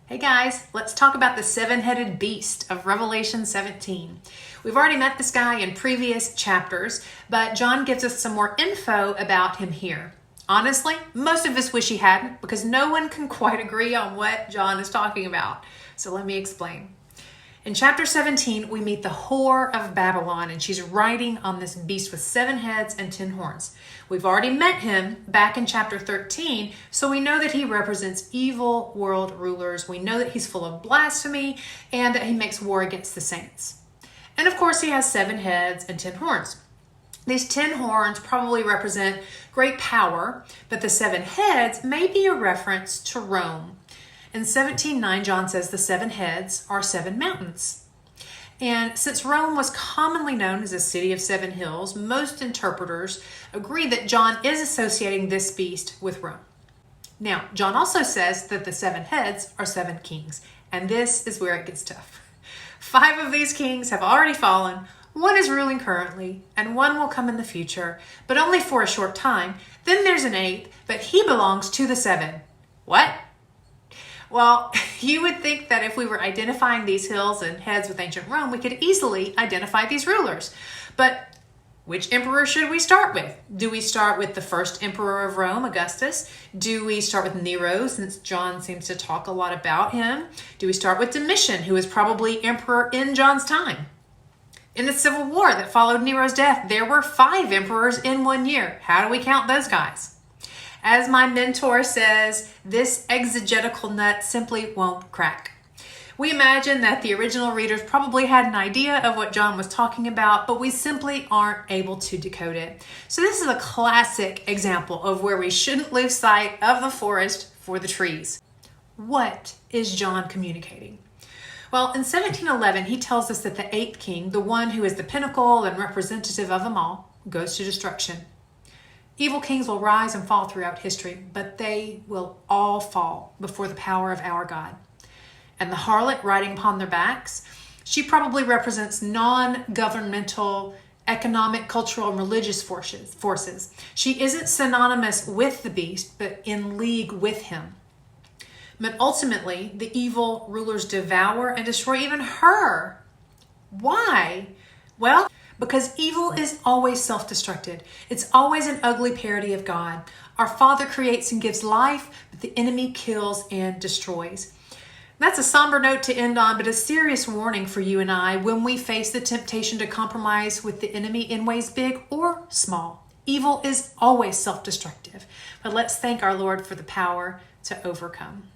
Hey guys, let's talk about the seven-headed beast of Revelation 17. We've already met this guy in previous chapters, but John gives us some more info about him here. Honestly, most of us wish he hadn't, because no one can quite agree on what John is talking about. So let me explain. In chapter 17, we meet the whore of Babylon, and she's riding on this beast with 7 heads and 10 horns. We've already met him back in chapter 13, so we know that he represents evil world rulers. We know that he's full of blasphemy and that he makes war against the saints. And of course, he has 7 heads and 10 horns. These 10 horns probably represent great power, but the 7 heads may be a reference to Rome. In 17:9, John says the 7 heads are 7 mountains. And since Rome was commonly known as a city of 7 hills, most interpreters agree that John is associating this beast with Rome. Now, John also says that the 7 heads are 7 kings, and this is where it gets tough. 5 of these kings have already fallen, 1 is ruling currently, and 1 will come in the future, but only for a short time. Then there's an 8th, but he belongs to the 7. What? Well, you would think that if we were identifying these hills and heads with ancient Rome, we could easily identify these rulers. But which emperor should we start with? Do we start with the first emperor of Rome, Augustus? Do we start with Nero, since John seems to talk a lot about him? Do we start with Domitian, who was probably emperor in John's time? In the civil war that followed Nero's death, there were 5 emperors in 1 year. How do we count those guys? As my mentor says, this exegetical nut simply won't crack. We imagine that the original readers probably had an idea of what John was talking about, but we simply aren't able to decode it. So this is a classic example of where we shouldn't lose sight of the forest for the trees. What is John communicating? Well, in 1711, he tells us that the 8th king, the one who is the pinnacle and representative of them all, goes to destruction. Evil kings will rise and fall throughout history, but they will all fall before the power of our God. And the harlot riding upon their backs, she probably represents non-governmental, economic, cultural, and religious forces. She isn't synonymous with the beast, but in league with him. But ultimately, the evil rulers devour and destroy even her. Why? Well, because evil is always self-destructed. It's always an ugly parody of God. Our Father creates and gives life, but the enemy kills and destroys. That's a somber note to end on, but a serious warning for you and I when we face the temptation to compromise with the enemy in ways big or small. Evil is always self-destructive, but let's thank our Lord for the power to overcome.